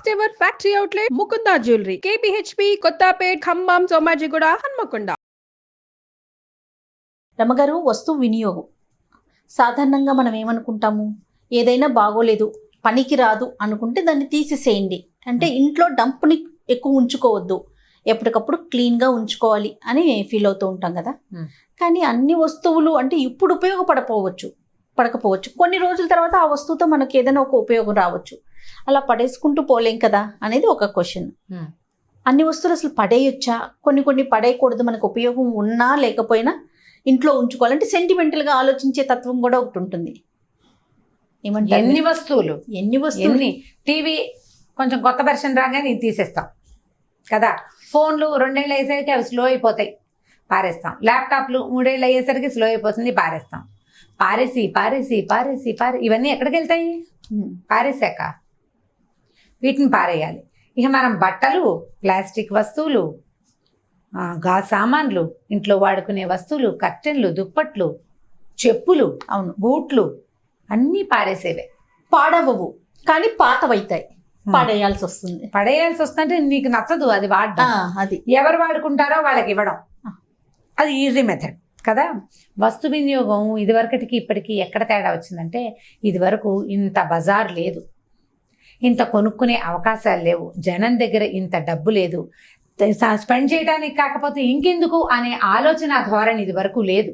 First ever factory outlet Mukunda jewellery KPHB Kothapet Khammam Somajiguda Hanamkonda. రమగారు, వస్తువు వినియోగం సాధారణంగా మనం ఏమనుకుంటాము, ఏదైనా బాగోలేదు, పనికి రాదు అనుకుంటే దాన్ని తీసేసేయండి. అంటే ఇంట్లో డంప్ని ఎక్కువ ఉంచుకోవద్దు, ఎప్పటికప్పుడు క్లీన్గా ఉంచుకోవాలి అని ఫీల్ అవుతూ ఉంటాం కదా. కానీ అన్ని వస్తువులు అంటే ఇప్పుడు పడకపోవచ్చు, కొన్ని రోజుల తర్వాత ఆ వస్తువుతో మనకి ఏదైనా ఒక ఉపయోగం రావచ్చు. అలా పడేసుకుంటూ పోలేం కదా అనేది ఒక క్వశ్చన్. అన్ని వస్తువులు అసలు పడేయొచ్చా? కొన్ని పడేయకూడదు, మనకు ఉపయోగం ఉన్నా లేకపోయినా ఇంట్లో ఉంచుకోవాలంటే సెంటిమెంటల్గా ఆలోచించే తత్వం కూడా ఒకటి ఉంటుంది. ఏమంటే ఎన్ని వస్తువులు టీవీ కొంచెం కొత్త వెర్షన్ రాగానే ఇది తీసేస్తాం కదా. ఫోన్లు 2 ఏళ్ళు అయ్యేసరికి అవి స్లో అయిపోతాయి, పారేస్తాం. ల్యాప్టాప్లు 3 ఏళ్ళు అయ్యేసరికి స్లో అయిపోతుంది, పారేస్తాం. పారేసి ఇవన్నీ ఎక్కడికి వెళ్తాయి? పారేసాక వీటిని పారేయాలి. ఇక మనం బట్టలు, ప్లాస్టిక్ వస్తువులు, గాజు సామాన్లు, ఇంట్లో వాడుకునే వస్తువులు, కర్టెన్లు, దుప్పట్లు, చెప్పులు, బూట్లు అన్నీ పారేసేవే. పాడవవు కానీ పాతవైతాయి, పడేయాల్సి వస్తుందంటే నీకు నచ్చదు అది వాడడం. అది ఎవరు వాడుకుంటారో వాళ్ళకి ఇవ్వడం, అది ఈజీ మెథడ్ కదా. వస్తు వినియోగం ఇదివరకటికి ఇప్పటికీ ఎక్కడ తేడా వచ్చిందంటే, ఇదివరకు ఇంత బజార్ లేదు, ఇంత కొనుక్కునే అవకాశాలు లేవు, జనం దగ్గర ఇంత డబ్బు లేదు, స్పెండ్ చేయడానికి కాకపోతే ఇంకెందుకు అనే ఆలోచన ధోరణి ఇది వరకు లేదు.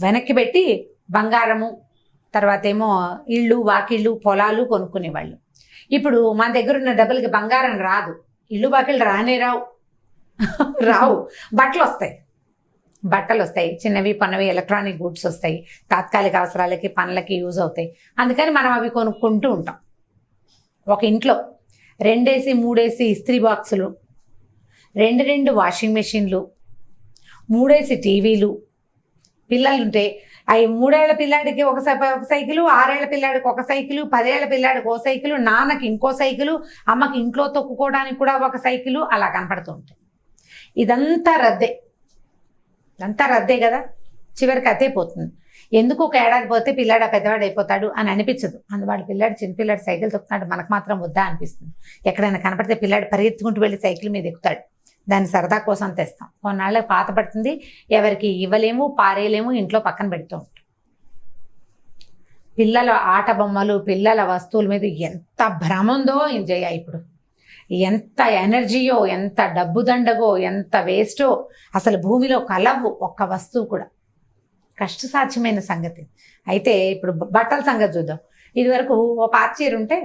వెనక్కి పెట్టి బంగారము, తర్వాత ఏమో ఇళ్ళు, వాకిళ్ళు, పొలాలు కొనుక్కునేవాళ్ళు. ఇప్పుడు మన దగ్గర ఉన్న డబ్బులకి బంగారం రాదు, ఇళ్ళు వాకిళ్ళు రావు. బట్టలు వస్తాయి, చిన్నవి పన్నవి ఎలక్ట్రానిక్ గూడ్స్ వస్తాయి, తాత్కాలిక అవసరాలకి పనులకి యూజ్ అవుతాయి. అందుకని మనం అవి కొనుక్కుంటూ ఉంటాం. ఒక ఇంట్లో 2 3 ఇస్త్రీ బాక్సులు, 2 వాషింగ్ మెషిన్లు, 3 టీవీలు, పిల్లలుంటే అవి 3 ఏళ్ల పిల్లాడికి ఒక సైకిలు, 6 ఏళ్ల పిల్లాడికి ఒక సైకిలు, 10 ఏళ్ల పిల్లాడికి ఒక సైకిలు, నాన్నకి ఇంకో సైకిలు, అమ్మకి ఇంట్లో తొక్కుకోవడానికి కూడా ఒక సైకిలు, అలా కనపడుతూ ఉంటాయి. ఇదంతా రద్దే కదా. చివరికి అదే పోతుంది. ఎందుకు ఒక ఏడాది పోతే పిల్లాడు పెద్దవాడు అయిపోతాడు అని అనిపించదు. అందువాడు చిన్నపిల్లాడు సైకిల్ తొక్కుతున్నాడు, మనకు మాత్రం వద్దా అనిపిస్తుంది. ఎక్కడైనా కనపడితే పిల్లాడు పరిగెత్తుకుంటూ వెళ్ళి సైకిల్ మీద ఎక్కుతాడు, దాన్ని సరదా కోసం తెస్తాం. కొన్నాళ్ళకి పాత పడుతుంది, ఎవరికి ఇవ్వలేము, పారేయలేము, ఇంట్లో పక్కన పెడుతూ ఉంటాం. పిల్లల ఆట బొమ్మలు, పిల్లల వస్తువుల మీద ఎంత భ్రమ ఉందో ఎంజాయ్. ఇప్పుడు ఎంత ఎనర్జీయో, ఎంత డబ్బు దండగో, ఎంత వేస్టో, అసలు భూమిలో కలవు ఒక్క వస్తువు కూడా. కష్టసాధ్యమైన సంగతి. అయితే ఇప్పుడు బట్టల సంగతి చూద్దాం. ఇదివరకు ఓ పాత చీర ఉంటే,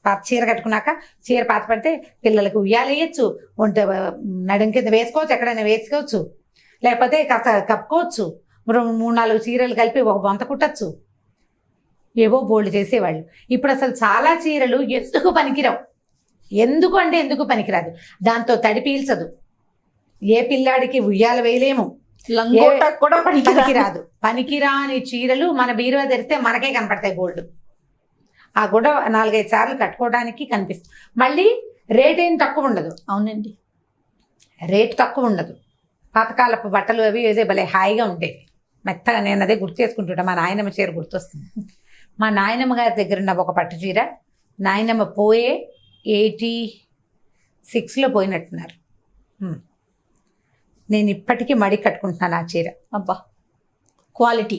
పాత చీర కట్టుకున్నాక చీర పాత పడితే పిల్లలకు ఉయ్యాలేయచ్చు, నడుం కింద వేసుకోవచ్చు, ఎక్కడైనా వేసుకోవచ్చు, లేకపోతే కాస్త కప్పుకోవచ్చు, 3-4 చీరలు కలిపి ఒక బొంత కుట్టచ్చు, ఏవో బోల్డ్ చేసేవాళ్ళు. ఇప్పుడు అసలు చాలా చీరలు ఎందుకు పనికిరాదు, దాంతో తడి పీల్చదు, ఏ పిల్లాడికి ఉయ్యాల వేయలేము, కూడా పనికిరాదు. పనికిరాని చీరలు మన బీరువా తెరిస్తే మనకే కనపడతాయి బోల్డ్. ఆ కూడా 4-5 సార్లు కట్టుకోవడానికి కనిపిస్తుంది. మళ్ళీ రేట్ ఏం తక్కువ ఉండదు. అవునండి, రేట్ తక్కువ ఉండదు. పాతకాలపు బట్టలు అవి ఏదో భలే హాయిగా ఉండేవి, మెత్తగా. నేను అదే గుర్తు చేసుకుంటుంటా, మా నాయనమ్మ చీర గుర్తొస్తుంది. మా నాయనమ్మ గారి దగ్గర ఉన్న ఒక పట్టు చీర, నాయనమ్మ పోయే 86లో పోయినట్టున్నారు. నేను ఇప్పటికీ మడి కట్టుకుంటున్నాను ఆ చీర. అబ్బా, క్వాలిటీ.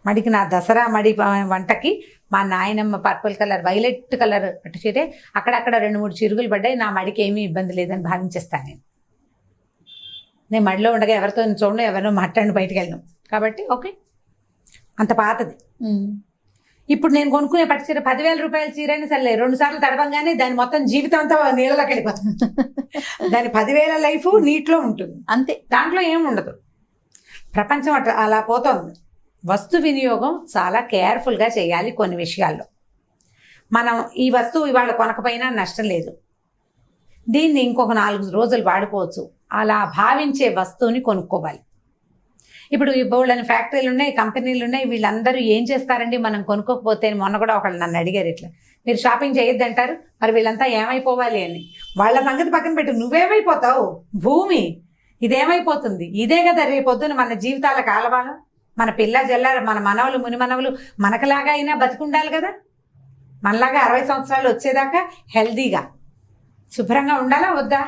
మడికి నా దసరా మడి వంటకి మా నాయనమ్మ పర్పుల్ కలర్, వైలెట్ కలర్ పట్టు చీరే. అక్కడక్కడ 2-3 చిరుగులు పడ్డాయి, నా మడికి ఏమీ ఇబ్బంది లేదని భావించేస్తాను. నేను మడిలో ఉండగా ఎవరితో చూడను, ఎవరినో మాట్లాడి బయటకు వెళ్ళను కాబట్టి ఓకే, అంత పాతది. ఇప్పుడు నేను కొనుక్కునే పట్టు చీర 10,000 రూపాయల చీర అయినా సరే 2 సార్లు తడవంగానే దాని మొత్తం జీవితం అంతా నీళ్ళలోకి వెళ్ళిపోతుంది. దాని 10,000 లైఫ్ నీటిలో ఉంటుంది అంతే, దాంట్లో ఏమి ఉండదు. ప్రపంచం అలా పోతుంది. వస్తు వినియోగం చాలా కేర్ఫుల్గా చేయాలి. కొన్ని విషయాల్లో మనం ఈ వస్తువు ఇవాళ కొనకపోయినా నష్టం లేదు, దీన్ని ఇంకొక 4 రోజులు వాడుకోవచ్చు, అలా భావించే వస్తువుని కొనుక్కోవాలి. ఇప్పుడు ఈ బోల్డని ఫ్యాక్టరీలు ఉన్నాయి, కంపెనీలు ఉన్నాయి, వీళ్ళందరూ ఏం చేస్తారండి మనం కొనుక్కోకపోతే? మొన్న కూడా ఒకళ్ళు నన్ను అడిగారు, ఇట్లా మీరు షాపింగ్ చేయొద్దు అంటారు, మరి వీళ్ళంతా ఏమైపోవాలి అని. వాళ్ళ సంగతి పక్కన పెట్టు, నువ్వేమైపోతావు? భూమి ఇదేమైపోతుంది? ఇదే కదా రేపొద్దున మన జీవితాల కాలవాలం. మన పిల్ల జల్ల, మన మనవలు మునిమనవలు మనకలాగా అయినా బతికుండాలి కదా. మనలాగా 60 సంవత్సరాలు వచ్చేదాకా హెల్దీగా శుభ్రంగా ఉండాలా వద్దా?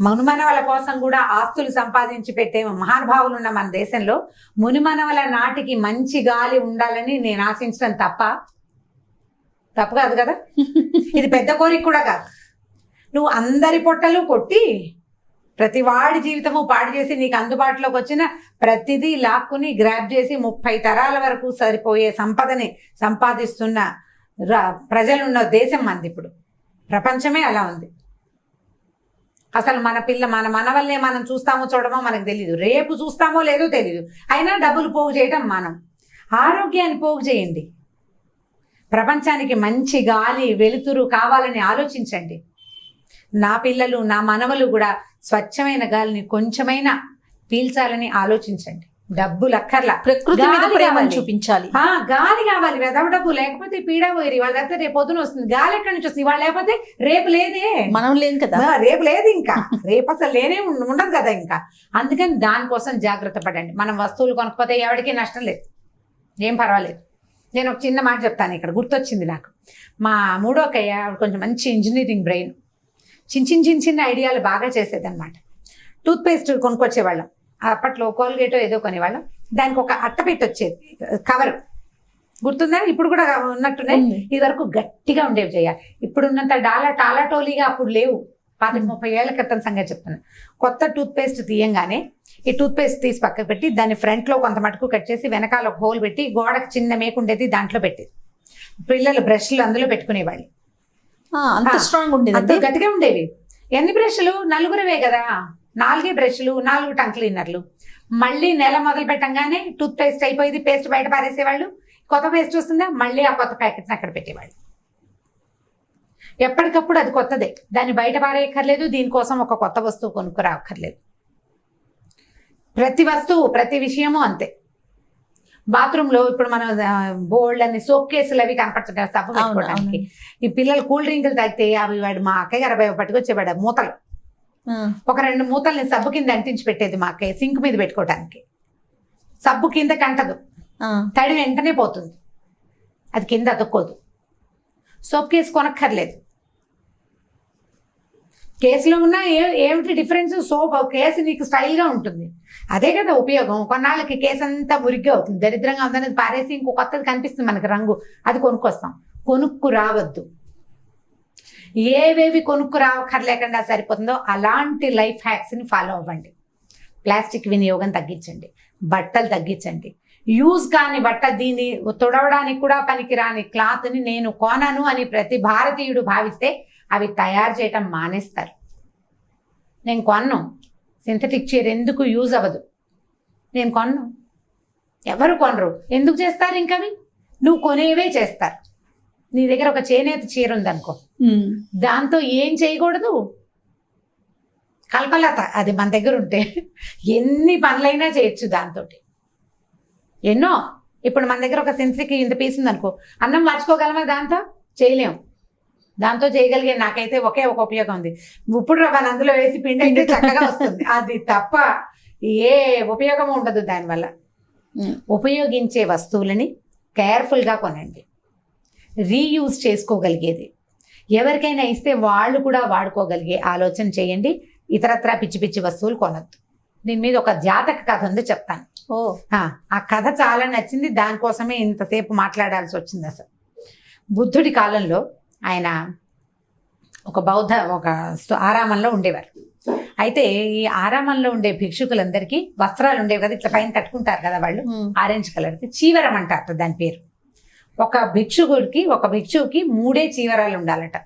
మునిమనవల కోసం కూడా ఆస్తులు సంపాదించి పెట్టే మహానుభావులు ఉన్న మన దేశంలో మునిమనవల నాటికి మంచి గాలి ఉండాలని నేను ఆశించడం తప్పు కాదు కదా. ఇది పెద్ద కోరిక కూడా కాదు. నువ్వు అందరి పొట్టలు కొట్టి ప్రతి వాడి జీవితము పాడు చేసి నీకు అందుబాటులోకి వచ్చిన ప్రతిదీ లాక్కుని గ్రాప్ చేసి 30 తరాల వరకు సరిపోయే సంపదని సంపాదిస్తున్న ప్రజలున్న దేశం మంది. ఇప్పుడు ప్రపంచమే అలా ఉంది. అసలు మన మనవల్నే మనం చూస్తామో చూడమో మనకు తెలియదు, రేపు చూస్తామో లేదో తెలియదు. అయినా డబ్బులు పోగు చేయటం మనం. ఆరోగ్యాన్ని పోగు చేయండి. ప్రపంచానికి మంచి గాలి వెలుతురు కావాలని ఆలోచించండి. నా పిల్లలు నా మనవలు కూడా స్వచ్ఛమైన గాలిని కొంచెమైనా పీల్చాలని ఆలోచించండి. డబ్బులు అక్కర్లా, ప్రకృతి మీద ప్రేమను చూపించాలి. గాలి కావాలి. వెదవ డబ్బు లేకపోతే పీడ పోయి వాళ్ళ దగ్గర రేపు పొద్దున వస్తుంది. గాలి ఎక్కడి నుంచి వస్తుంది? వాళ్ళు లేకపోతే రేపు లేదే, మనం లేదు కదా, రేపు లేదు, ఇంకా రేపు అసలు లేనే ఉండదు కదా. ఇంకా అందుకని దానికోసం జాగ్రత్త పడండి. మనం వస్తువులు కొనకపోతే ఎవరికి నష్టం లేదు, ఏం పర్వాలేదు. నేను ఒక చిన్న మాట చెప్తాను, ఇక్కడ గుర్తొచ్చింది నాకు. మా మూడో అక్కయ్య కొంచెం మంచి ఇంజనీరింగ్ బ్రెయిన్, చిన్న ఐడియాలు బాగా చేసేదన్నమాట. టూత్పేస్ట్ కొనుక్కొచ్చేవాళ్ళం. అప్పట్లో కోల్గేటో ఏదో కొనేవాళ్ళం. దానికి ఒక అట్ట పెట్టి వచ్చేది, కవర్ గుర్తుందా? ఇప్పుడు కూడా ఉన్నట్టున్నాయి. ఇది వరకు గట్టిగా ఉండేవి చేయాలి. ఇప్పుడున్నంత టాలాటోలీగా అప్పుడు లేవు. 30 ఏళ్ల క్రితం సంగతి చెప్తున్నాను. కొత్త టూత్పేస్ట్ తీయంగానే ఈ టూత్పేస్ట్ తీసి పక్కకు పెట్టి దాన్ని ఫ్రంట్లో కొంత మటుకు కట్ చేసి వెనకాల ఒక హోల్ పెట్టి గోడకు చిన్న మేకుండేది దాంట్లో పెట్టేది. పిల్లలు బ్రష్లు అందులో పెట్టుకునేవాళ్ళు. అంత స్ట్రాంగ్ ఉండేది, అంత గట్టిగా ఉండేవి. ఎన్ని బ్రష్లు? 4 కదా, 4 బ్రష్లు, 4 టంగ్ క్లీనర్లు. మళ్ళీ నెల మొదలు పెట్టంగానే టూత్ పేస్ట్ అయిపోయింది, పేస్ట్ బయట పారేసేవాళ్ళు. కొత్త పేస్ట్ వస్తుందా, మళ్ళీ ఆ కొత్త ప్యాకెట్ని అక్కడ పెట్టేవాళ్ళు. ఎప్పటికప్పుడు అది కొత్తదే, దాన్ని బయట పారేయక్కర్లేదు, దీనికోసం ఒక కొత్త వస్తువు కొనుక్కురాక్కర్లేదు. ప్రతి వస్తువు ప్రతి విషయము అంతే. బాత్రూంలో ఇప్పుడు మనం బోల్డ్ అని సోప్ కేసులు అవి కనపడుతుంటాయి సబ్బు పెట్టుకోవడానికి. ఈ పిల్లలు కూల్ డ్రింకులు తాగితే అవి వాడు మా అక్కయ్య గారు పట్టుకొచ్చేవాడు మూతలు. ఒక 2 మూతల్ని సబ్బు కింద అంటించి పెట్టేది మా అక్కయ్య, సింక్ మీద పెట్టుకోవడానికి. సబ్బు కింద కంటదు, తడి వెంటనే పోతుంది, అది కింద అతుక్కోదు. Soap case కొనక్కర్లేదు. కేసులో ఉన్న ఏమిటి డిఫరెన్స్? సోప్ కేసు నీకు స్టైల్గా ఉంటుంది, అదే కదా ఉపయోగం. కొన్నాళ్ళకి కేసు అంతా మురిగ్గా అవుతుంది, దరిద్రంగా ఉందనేది పారేసి ఇంకో కొత్తది కనిపిస్తుంది మనకు రంగు, అది కొనుక్కొస్తాం. కొనుక్కు రావద్దు. ఏవేవి కొనుక్కు రావక్కర్లేకుండా సరిపోతుందో అలాంటి లైఫ్ హ్యాక్స్ని ఫాలో అవ్వండి. ప్లాస్టిక్ వినియోగం తగ్గించండి, బట్టలు తగ్గించండి. యూజ్ కాని బట్ట, దీన్ని తుడవడానికి కూడా పనికిరాని క్లాత్ని నేను కొనను అని ప్రతి భారతీయుడు భావిస్తే అవి తయారు చేయటం మానేస్తారు. నేను కొన్ను, సింథటిక్ చీర ఎందుకు యూజ్ అవ్వదు, నేను కొన్ను. ఎవరు కొనరు, ఎందుకు చేస్తారు? ఇంకవి నువ్వు కొనేవే చేస్తారు. నీ దగ్గర ఒక చేనేత చీర ఉందనుకో, దాంతో ఏం చేయకూడదు, కల్పలత అది మన దగ్గర ఉంటే ఎన్ని పనులైనా చేయొచ్చు దాంతో. ఎన్నో. ఇప్పుడు మన దగ్గర ఒక సింథటిక్ ఇంత పీస్ ఉందనుకో, అన్నం మార్చుకోగలమా? దాంతో చేయలేము. దాంతో చేయగలిగే నాకైతే ఒకే ఒక ఉపయోగం ఉంది, ఇప్పుడు రవ్వని అందులో వేసి పిండి అయితే చక్కగా వస్తుంది. అది తప్ప ఏ ఉపయోగం ఉండదు దానివల్ల. ఉపయోగించే వస్తువులని కేర్ఫుల్గా కొనండి. రీయూజ్ చేసుకోగలిగేది, ఎవరికైనా ఇస్తే వాళ్ళు కూడా వాడుకోగలిగే ఆలోచన చేయండి. ఇతరత్రా పిచ్చి పిచ్చి వస్తువులు కొనద్దు. దీని మీద ఒక జాతక కథ ఉంది, చెప్తాను. ఆ కథ చాలా నచ్చింది, దానికోసమే ఇంతసేపు మాట్లాడాల్సి వచ్చింది. అసలు బుద్ధుడి కాలంలో ఆయన ఒక ఆరామంలో ఉండేవారు. అయితే ఈ ఆరామంలో ఉండే భిక్షుకులందరికీ వస్త్రాలు ఉండేవి కదా, ఇట్లా పైన కట్టుకుంటారు కదా వాళ్ళు, ఆరెంజ్ కలర్ది చీవరం అంటారు దాని పేరు. ఒక భిక్షువుకి 3 చీవరాలు ఉండాలట.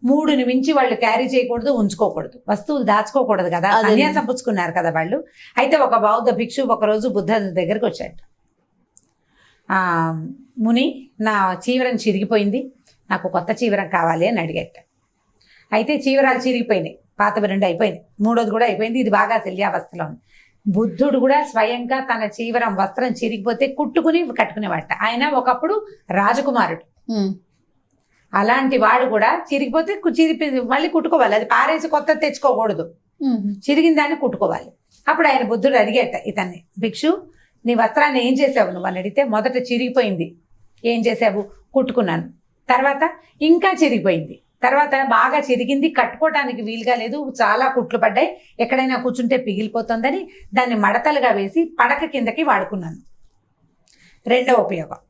3ని మించి వాళ్ళు క్యారీ చేయకూడదు, ఉంచుకోకూడదు, వస్తువులు దాచుకోకూడదు కదా, సన్యాసం పుచ్చుకున్నారు కదా వాళ్ళు. అయితే ఒక బౌద్ధ భిక్షు ఒకరోజు బుద్ధ దగ్గరికి వచ్చాడు. ముని, నా చీవరం చిరిగిపోయింది, నాకు కొత్త చీవరం కావాలి అని అడిగట. అయితే చీవరాలు చిరిగిపోయినాయి, పాతవి 2 అయిపోయినాయి, 3వది కూడా అయిపోయింది, ఇది బాగా శల్యావస్థలో ఉంది. బుద్ధుడు కూడా స్వయంగా తన చీవరం వస్త్రం చిరిగిపోతే కుట్టుకుని కట్టుకునేవాట. ఆయన ఒకప్పుడు రాజకుమారుడు, అలాంటి వాడు కూడా చిరిగిపోతే మళ్ళీ కుట్టుకోవాలి, అది పారేసి కొత్త తెచ్చుకోకూడదు, చిరిగిన దాన్ని కుట్టుకోవాలి. అప్పుడు ఆయన బుద్ధుడు అడిగేట ఇతన్ని, భిక్షు నీ వస్త్రాన్ని ఏం చేసావు నువ్వు అని అడిగితే, మొదట చిరిగిపోయింది, ఏం చేసావు? కుట్టుకున్నాను. తర్వాత ఇంకా చిరిగిపోయింది, తర్వాత బాగా చిరిగింది, కట్టుకోవడానికి వీలుగా లేదు, చాలా కుట్లు పడ్డాయి, ఎక్కడైనా కూర్చుంటే పిగిలిపోతుందని దాన్ని మడతలుగా వేసి పడక కిందకి వాడుకున్నాను. రెండో ఉపయోగం,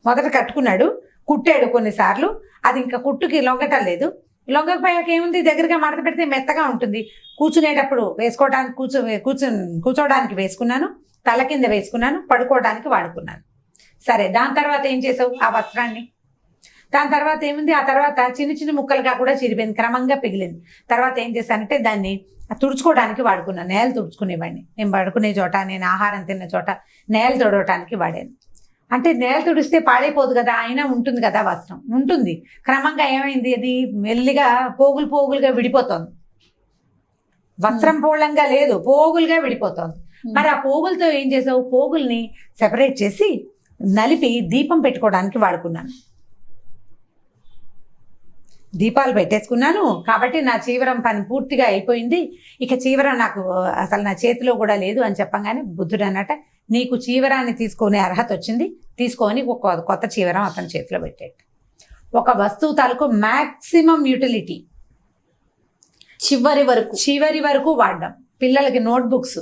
మొదట కట్టుకున్నాడు, కుట్టాడు కొన్నిసార్లు, అది ఇంకా కుట్టుకి లొంగటం లేదు, లొంగకపోయాక ఏముంది, దగ్గరగా మడత పెడితే మెత్తగా ఉంటుంది, కూర్చునేటప్పుడు వేసుకోవడానికి కూర్చోవడానికి వేసుకున్నాను, తల కింద వేసుకున్నాను, పడుకోవడానికి వాడుకున్నాను. సరే, దాని తర్వాత ఏం చేసావు ఆ వస్త్రాన్ని? దాని తర్వాత ఏముంది, ఆ తర్వాత చిన్న చిన్న ముక్కలుగా కూడా చిరిపోయింది, క్రమంగా పిగిలింది. తర్వాత ఏం చేశానంటే దాన్ని తుడుచుకోవడానికి వాడుకున్నాను, నేల తుడుచుకునేవాడిని. నేను పడుకునే చోట, నేను ఆహారం తిన్న చోట నేల తుడవటానికి వాడాను. అంటే నేల తుడిస్తే పాడైపోదు కదా, అయినా ఉంటుంది కదా వస్త్రం, ఉంటుంది. క్రమంగా ఏమైంది, అది మెల్లిగా పోగులు పోగులుగా విడిపోతోంది. వస్త్రం పోలంగా లేదు, పోగులుగా విడిపోతోంది. మరి ఆ పోగులతో ఏం చేసావు, పోగుల్ని సెపరేట్ చేసి నలిపి దీపం పెట్టుకోవడానికి వాడుకున్నాను. దీపాలు పెట్టేసుకున్నాను కాబట్టి నా చీవరం పని పూర్తిగా అయిపోయింది. ఇక చీవరం నాకు అసలు నా చేతిలో కూడా లేదు అని చెప్పగానే బుద్ధుడు అన్నట, నీకు చీవరాన్ని తీసుకునే అర్హత వచ్చింది, తీసుకొని ఒక కొత్త చీవరం అతని చేతిలో పెట్టాడు. ఒక వస్తువు తాలూకు మ్యాక్సిమం యూటిలిటీ చివరి వరకు వాడడం. పిల్లలకి నోట్బుక్స్,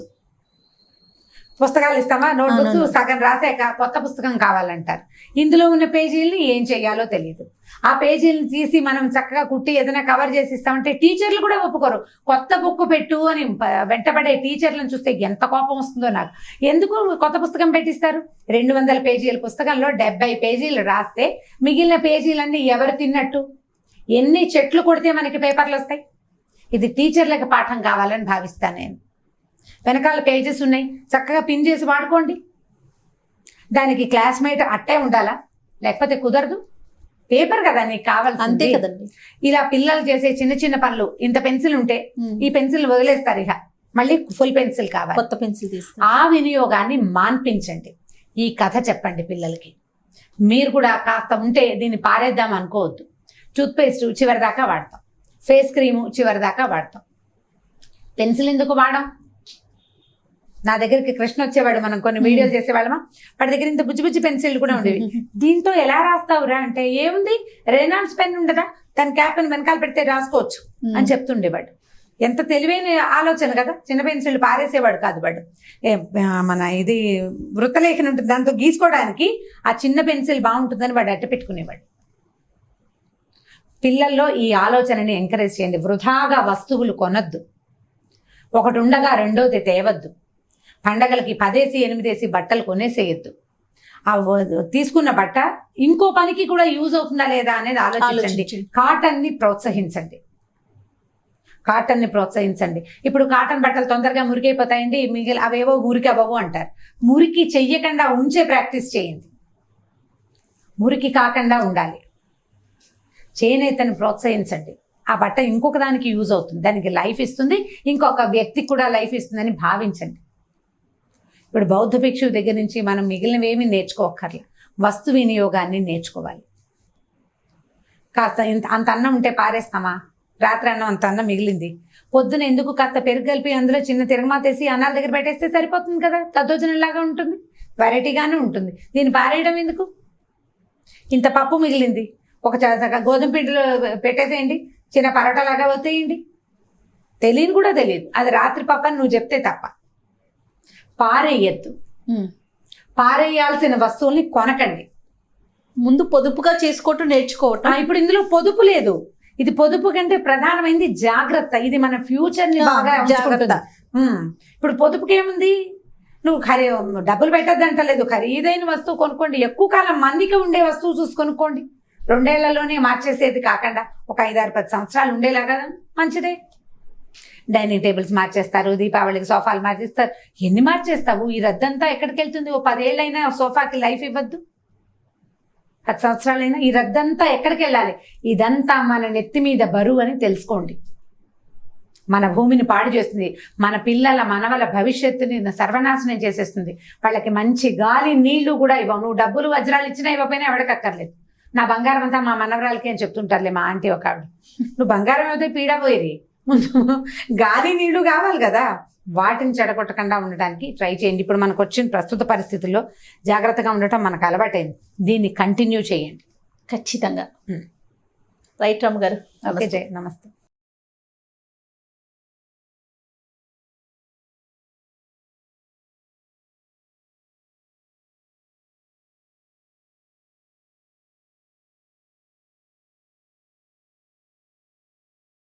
పుస్తకాలు ఇస్తామా, నోట్బుక్స్ సగం రాసాక కొత్త పుస్తకం కావాలంటారు. ఇందులో ఉన్న పేజీలని ఏం చేయాలో తెలియదు. ఆ పేజీలను తీసి మనం చక్కగా కుట్టి ఏదైనా కవర్ చేసి ఇస్తామంటే టీచర్లు కూడా ఒప్పుకోరు. కొత్త బుక్ పెట్టు అని వెంటబడే టీచర్లను చూస్తే ఎంత కోపం వస్తుందో నాకు. ఎందుకు కొత్త పుస్తకం పెట్టిస్తారు? 200 పేజీల పుస్తకంలో 70 పేజీలు రాస్తే మిగిలిన పేజీలన్నీ ఎవరు తిన్నట్టు? ఎన్ని చెట్లు కొడితే మనకి పేపర్లు వస్తాయి? ఇది టీచర్లకు పాఠం కావాలని భావిస్తాను నేను. వెనకాల పేజెస్ ఉన్నాయి, చక్కగా పిన్ చేసి వాడుకోండి. దానికి క్లాస్మేట్ అట్టే ఉండాలా? లేకపోతే కుదరదు. పేపర్ కదా నీకు కావాల్సింది, అంతే కదండి. ఇలా పిల్లలు చేసే చిన్న చిన్న పనులు, ఇంత పెన్సిల్ ఉంటే ఈ పెన్సిల్ వదిలేస్తారు, ఇక మళ్ళీ ఫుల్ పెన్సిల్ కావాలి, కొత్త పెన్సిల్ తీస్తారు. ఆ వినియోగాన్ని మాన్పించండి. ఈ కథ చెప్పండి పిల్లలకి. మీరు కూడా కాస్త ఉంటే దీన్ని పారేద్దాం అనుకోవద్దు. టూత్పేస్ట్ చివరి దాకా వాడతాం, ఫేస్ క్రీము చివరి దాకా వాడతాం, పెన్సిల్ ఎందుకు వాడడం? నా దగ్గరికి కృష్ణ వచ్చేవాడు, మనం కొన్ని వీడియోలు చేసేవాళ్ళమా, వాడి దగ్గర ఇంత బుజ్జి బుజ్జి పెన్సిల్ కూడా ఉండేవి. దీంతో ఎలా రాస్తావురా అంటే, ఏముంది రెనాల్డ్స్ పెన్ ఉండదా, దాని క్యాప్ వెనకాల పెడితే రాసుకోవచ్చు అని చెప్తుండేవాడు. ఎంత తెలివైన ఆలోచన కదా. చిన్న పెన్సిల్ పారేసేవాడు కాదు వాడు. మన ఇది వృత్తలేఖన ఉంటుంది, దాంతో గీసుకోవడానికి ఆ చిన్న పెన్సిల్ బాగుంటుందని వాడు అట్ట పెట్టుకునేవాడు. పిల్లల్లో ఈ ఆలోచనని ఎంకరేజ్ చేయండి. వృధాగా వస్తువులు కొనద్దు. ఒకటి ఉండగా రెండోది తేవద్దు. పండగలకి 10 8 బట్టలు కొనేసేయద్దు. ఆ తీసుకున్న బట్ట ఇంకో పనికి కూడా యూజ్ అవుతుందా లేదా అనేది ఆలోచించండి. కాటన్ని ప్రోత్సహించండి. ఇప్పుడు కాటన్ బట్టలు తొందరగా మురికైపోతాయండి, మిగిలిన అవేవో మురికి అవ్వవు అంటారు. మురికి చెయ్యకుండా ఉంచే ప్రాక్టీస్ చేయండి. మురికి కాకుండా ఉండాలి. చేనేతను ప్రోత్సహించండి. ఆ బట్ట ఇంకొక దానికి యూజ్ అవుతుంది, దానికి లైఫ్ ఇస్తుంది, ఇంకొక వ్యక్తికి కూడా లైఫ్ ఇస్తుందని భావించండి. ఇప్పుడు బౌద్ధ భిక్షువు దగ్గర నుంచి మనం మిగిలినవేమీ నేర్చుకోక్కర్లే, వస్తు వినియోగాన్ని నేర్చుకోవాలి. కాస్త అంత అన్నం ఉంటే పారేస్తామా? రాత్రి అన్నం అంత అన్నం మిగిలింది, పొద్దున ఎందుకు కాస్త పెరుగు కలిపి అందులో చిన్న తిరగమాతేసి అన్నాల దగ్గర పెట్టేస్తే సరిపోతుంది కదా, దద్దోజనంలాగా ఉంటుంది, వెరైటీగానే ఉంటుంది. దీన్ని పారేయడం ఎందుకు? ఇంత పప్పు మిగిలింది, ఒక గోధుమ పిండిలో పెట్టేసేయండి, చిన్న పరోటాలాగా వత్తేయండి. తెలియని కూడా తెలియదు, అది రాత్రి పప్పు అని నువ్వు చెప్తే తప్ప. పారేయద్దు. పారేయాల్సిన వస్తువుల్ని కొనకండి. ముందు పొదుపుగా చేసుకోవటం నేర్చుకోవటం. ఇప్పుడు ఇందులో పొదుపు లేదు. ఇది పొదుపు కంటే ప్రధానమైనది జాగ్రత్త. ఇది మన ఫ్యూచర్ ని బాగా జాగ్రత్త. ఇప్పుడు పొదుపుకి ఏముంది, నువ్వు డబ్బులు పెట్టద్దు అంటలేదు, ఖరీదైన వస్తువు కొనుక్కోండి. ఎక్కువ కాలం మందికి ఉండే వస్తువు చూసి కొనుక్కోండి. 2 ఏళ్లలోనే మార్చేసేది కాకుండా ఒక 5 6 10 సంవత్సరాలు ఉండేలాగా మంచిదే. డైనింగ్ టేబుల్స్ మార్చేస్తారు, దీపావళికి సోఫాలు మార్చేస్తారు. ఎన్ని మార్చేస్తావు? ఈ రద్దంతా ఎక్కడికి వెళ్తుంది? ఓ 10 ఏళ్ళైనా సోఫాకి లైఫ్ ఇవ్వద్దు, 10 సంవత్సరాలైనా ఈ రద్దంతా ఎక్కడికి వెళ్ళాలి? ఇదంతా మన నెత్తి మీద బరువు అని తెలుసుకోండి. మన భూమిని పాడు చేస్తుంది, మన పిల్లల మనవల భవిష్యత్తుని సర్వనాశనం చేసేస్తుంది. వాళ్ళకి మంచి గాలి నీళ్లు కూడా ఇవ్వవు. నువ్వు డబ్బులు వజ్రాలు ఇచ్చినా ఇవ్వకపోయినా ఎవడికక్కర్లేదు. నా బంగారం అంతా మా మనవరాలకి అని చెప్తుంటారులే మా ఆంటీ ఒక ఆవిడ. నువ్వు బంగారం అయితే పీడా పోయేది, ముందు గాలి నీళ్లు కావాలి కదా. వాటిని చెడగొట్టకుండా ఉండడానికి ట్రై చేయండి. ఇప్పుడు మనకు వచ్చిన ప్రస్తుత పరిస్థితుల్లో జాగ్రత్తగా ఉండటం మనకు అలవాటైంది, దీన్ని కంటిన్యూ చేయండి. ఖచ్చితంగా. Hmm. రైట్ రామ్ గారు. ఓకే జయ, నమస్తే.